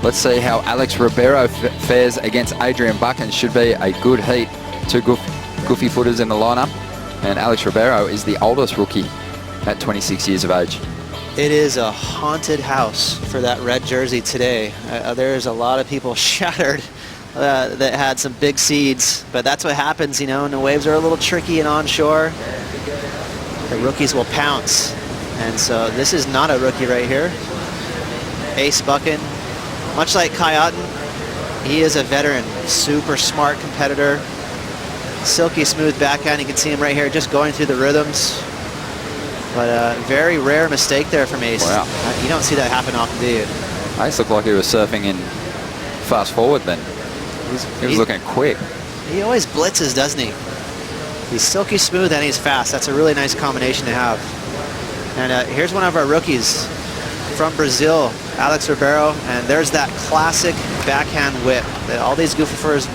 Let's see how Alex Ribeiro fares against Adrian Buchan. Should be a good heat. Two goofy footers in the lineup. And Alex Ribeiro is the oldest rookie at 26 years of age. It is a haunted house for that red jersey today. There's a lot of people shattered that had some big seeds, but that's what happens, you know, and the waves are a little tricky and onshore. The rookies will pounce. And so this is not a rookie right here. Ace Buchan, much like Kai Otten, he is a veteran, super smart competitor. Silky smooth backhand, you can see him right here just going through the rhythms. But a very rare mistake there from Ace. Wow. You don't see that happen often, do you? Ace looked like he was surfing in fast forward then. He was looking quick. He always blitzes, doesn't he? He's silky smooth and he's fast. That's a really nice combination to have. And here's one of our rookies from Brazil, Alex Ribeiro, and there's that classic backhand whip that all these goofers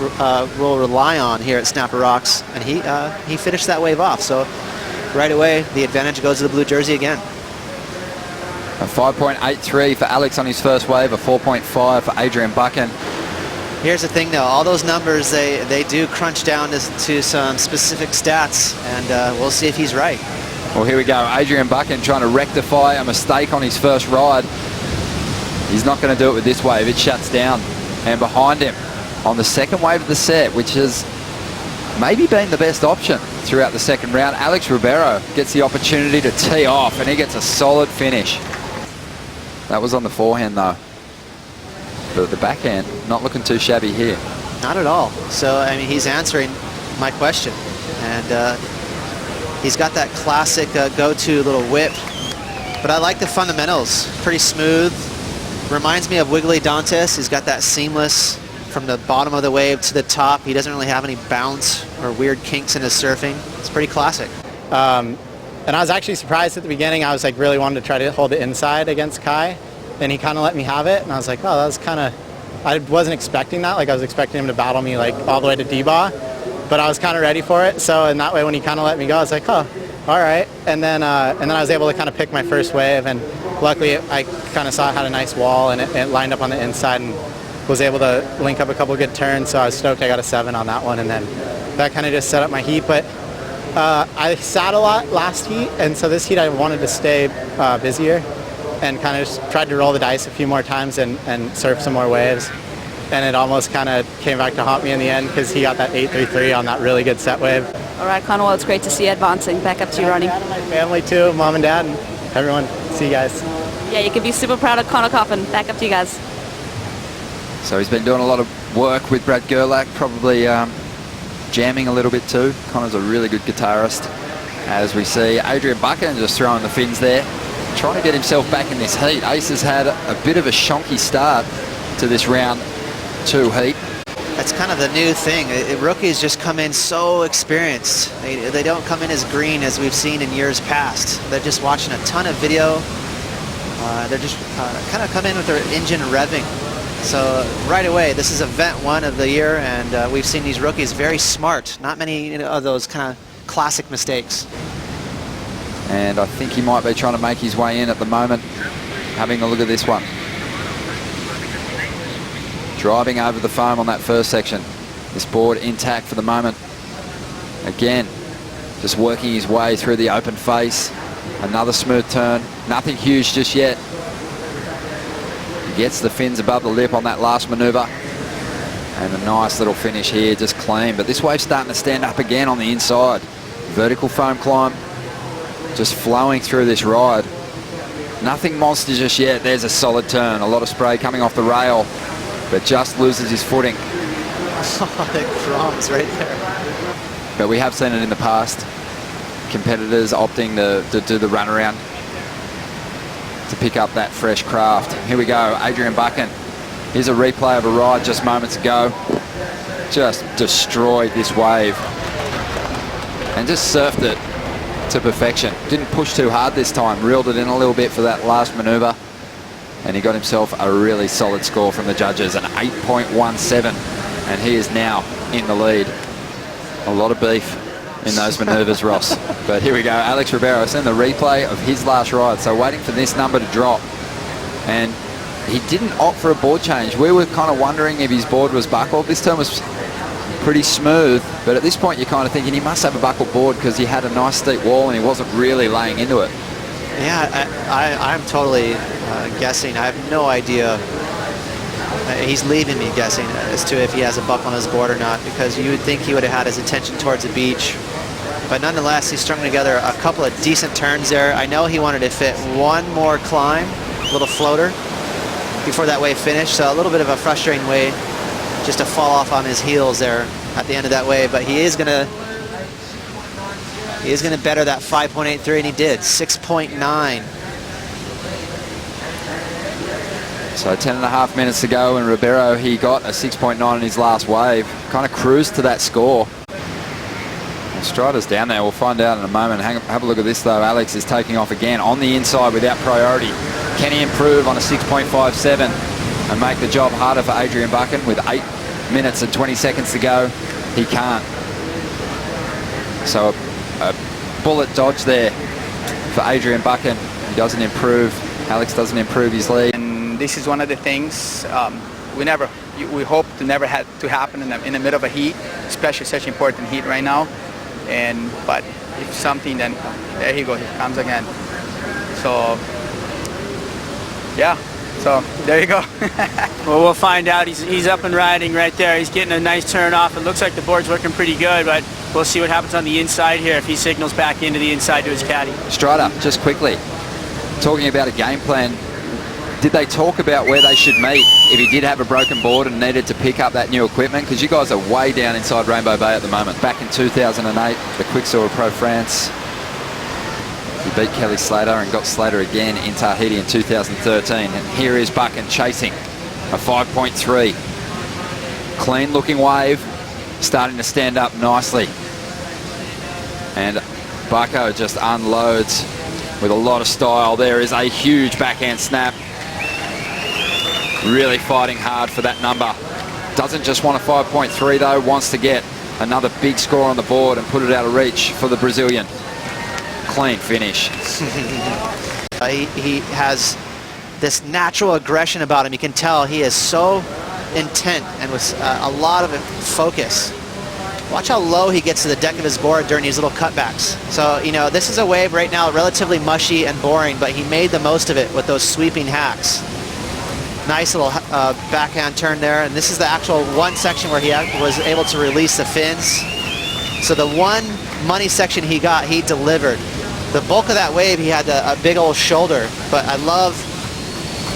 will rely on here at Snapper Rocks, and he finished that wave off. So right away, the advantage goes to the blue jersey again. A 5.83 for Alex on his first wave, a 4.5 for Adrian Buchan. Here's the thing though, all those numbers, they do crunch down to some specific stats, and we'll see if he's right. Well, here we go. Adrian Buchan trying to rectify a mistake on his first ride. He's not going to do it with this wave. It shuts down. And behind him on the second wave of the set, which has maybe been the best option throughout the second round, Alex Ribeiro gets the opportunity to tee off, and he gets a solid finish. That was on the forehand, though. But the backhand, not looking too shabby here. Not at all. So, I mean, he's answering my question. And he's got that classic go-to little whip. But I like the fundamentals. Pretty smooth. Reminds me of Wiggly Dantes. He's got that seamless from the bottom of the wave to the top. He doesn't really have any bounce or weird kinks in his surfing. It's pretty classic. And I was actually surprised at the beginning. I was like really wanted to try to hold it inside against Kai. And he kind of let me have it. And I was like, oh, that was kind of, I wasn't expecting that. Like I was expecting him to battle me like all the way to D-Bar. But I was kind of ready for it. So in that way, when he kind of let me go, I was like, oh, all right. And then I was able to kind of pick my first wave. And luckily, I kind of saw it had a nice wall, and it lined up on the inside, and was able to link up a couple good turns. So I was stoked I got a 7 on that one. And then that kind of just set up my heat. But I sat a lot last heat. And so this heat, I wanted to stay busier and kind of just tried to roll the dice a few more times and surf some more waves. And it almost kind of came back to haunt me in the end because he got that 833 on that really good set wave. All right, Connor, well, it's great to see you advancing. Back up to you, Ronnie. My family too, mom and dad, and everyone. See you guys. Yeah, you can be super proud of Connor Coffin. Back up to you guys. So he's been doing a lot of work with Brad Gerlach, probably jamming a little bit too. Connor's a really good guitarist. As we see Adrian Buchan just throwing the fins there, trying to get himself back in this heat. Ace has had a bit of a shonky start to this round 2 heat. That's kind of the new thing. Rookies just come in so experienced. They don't come in as green as we've seen in years past. They're just watching a ton of video. They're just kind of come in with their engine revving. So right away, this is event 1 of the year, and we've seen these rookies very smart. Not many of those kind of classic mistakes. And I think he might be trying to make his way in at the moment. Having a look at this one. Driving over the foam on that first section. This board intact for the moment. Again, just working his way through the open face. Another smooth turn. Nothing huge just yet. He gets the fins above the lip on that last maneuver. And a nice little finish here, just clean. But this wave's starting to stand up again on the inside. Vertical foam climb. Just flowing through this ride. Nothing monster just yet. There's a solid turn. A lot of spray coming off the rail, but just loses his footing. Oh, the crumbs right there. But we have seen it in the past. Competitors opting to do the runaround to pick up that fresh craft. Here we go, Adrian Buchan. Here's a replay of a ride just moments ago. Just destroyed this wave and just surfed it to perfection. Didn't push too hard this time, reeled it in a little bit for that last maneuver, and he got himself a really solid score from the judges, an 8.17, and he is now in the lead. A lot of beef in those maneuvers, Ross. But here we go, Alex Ribeiro. Seen the replay of his last ride, so waiting for this number to drop, and he didn't opt for a board change. We were kind of wondering if his board was buckled. This turn was pretty smooth, but at this point you're kind of thinking he must have a buckled board because he had a nice steep wall and he wasn't really laying into it. Yeah, I'm totally guessing. I have no idea. He's leaving me guessing as to if he has a buckle on his board or not, because you would think he would have had his attention towards the beach. But nonetheless, he strung together a couple of decent turns there. I know he wanted to fit one more climb, a little floater, before that wave finished. So a little bit of a frustrating way just to fall off on his heels there at the end of that wave. But he is gonna better that 5.83, and he did, 6.9. So 10.5 minutes to go, and Ribeiro, he got a 6.9 in his last wave. Kind of cruised to that score. Strider's down there. We'll find out in a moment. Have a look at this, though. Alex is taking off again on the inside without priority. Can he improve on a 6.57 and make the job harder for Adrian Buchan with 8 minutes and 20 seconds to go? He can't. So a bullet dodge there for Adrian Buchan. He doesn't improve. Alex doesn't improve his lead. And this is one of the things we hope to never have to happen in the middle of a heat, especially such important heat right now. But if something, then there he goes, he comes again. So yeah, so there you go. Well, we'll find out. He's up and riding right there. He's getting a nice turn off. It looks like the board's working pretty good, but we'll see what happens on the inside here if he signals back into the inside to his caddy. Strider, just quickly, talking about a game plan, did they talk about where they should meet if he did have a broken board and needed to pick up that new equipment? Because you guys are way down inside Rainbow Bay at the moment. Back in 2008, the Quiksilver Pro France, he beat Kelly Slater and got Slater again in Tahiti in 2013. And here is Buchan chasing a 5.3. Clean looking wave, starting to stand up nicely. And Bucko just unloads with a lot of style. There is a huge backhand snap. Really fighting hard for that number. Doesn't just want a 5.3 though, wants to get another big score on the board and put it out of reach for the Brazilian. Clean finish. He has this natural aggression about him. You can tell he is so intent and with a lot of focus. Watch how low he gets to the deck of his board during these little cutbacks. So, you know, this is a wave right now relatively mushy and boring, but he made the most of it with those sweeping hacks. Nice little backhand turn there, and this is the actual one section where he was able to release the fins. So the one money section he got, he delivered. The bulk of that wave, he had a big old shoulder, but I love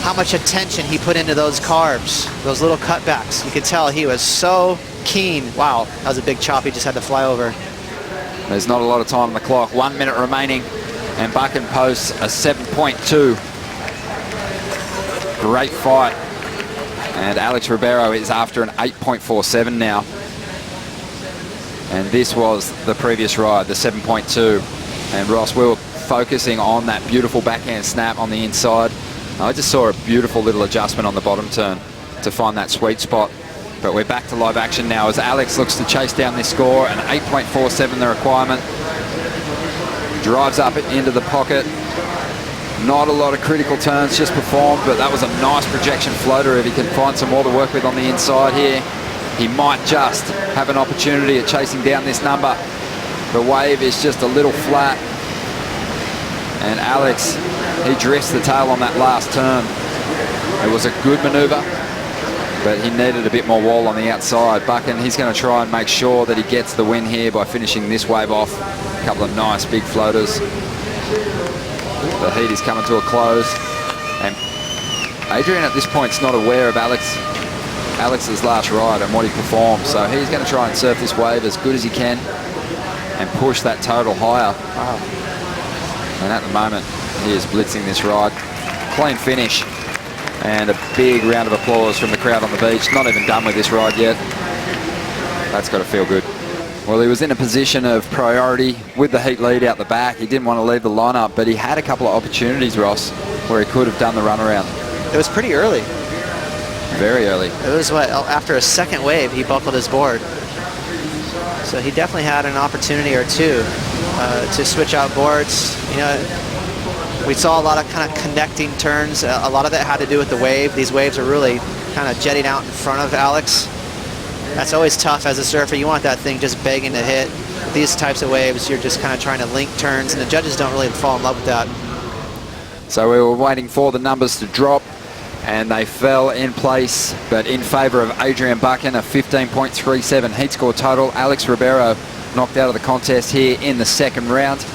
how much attention he put into those carbs, those little cutbacks. You could tell he was so keen. Wow, that was a big chop he just had to fly over. There's not a lot of time on the clock. 1 minute remaining, and Buchan posts a 7.2. Great fight. And Alex Ribeiro is after an 8.47 now. And this was the previous ride, the 7.2. And Ross, we were focusing on that beautiful backhand snap on the inside. I just saw a beautiful little adjustment on the bottom turn to find that sweet spot. But we're back to live action now as Alex looks to chase down this score, and 8.47 the requirement. Drives up into the pocket. Not a lot of critical turns just performed, but that was a nice projection floater. If he can find some more to work with on the inside here, he might just have an opportunity at chasing down this number. The wave is just a little flat, and Alex, he drifts the tail on that last turn. It was a good maneuver, but he needed a bit more wall on the outside. Buchan, he's going to try and make sure that he gets the win here by finishing this wave off. A couple of nice big floaters. The heat is coming to a close, and Adrian at this point is not aware of Alex's last ride and what he performed, so he's going to try and surf this wave as good as he can and push that total higher. Wow. And at the moment, he is blitzing this ride. Clean finish, and a big round of applause from the crowd on the beach. Not even done with this ride yet. That's got to feel good. Well, he was in a position of priority with the heat lead out the back. He didn't want to leave the lineup, but he had a couple of opportunities, Ross, where he could have done the runaround. It was pretty early. Very early. It was what, after a second wave, he buckled his board. So he definitely had an opportunity or two to switch out boards. You know, We saw a lot of kind of connecting turns. A lot of that had to do with the wave. These waves are really kind of jetting out in front of Alex. That's always tough as a surfer. You want that thing just begging to hit. These types of waves, you're just kind of trying to link turns, and the judges don't really fall in love with that. So we were waiting for the numbers to drop, and they fell in place, but in favour of Adrian Buchan, a 15.37 heat score total. Alex Ribeiro knocked out of the contest here in the second round.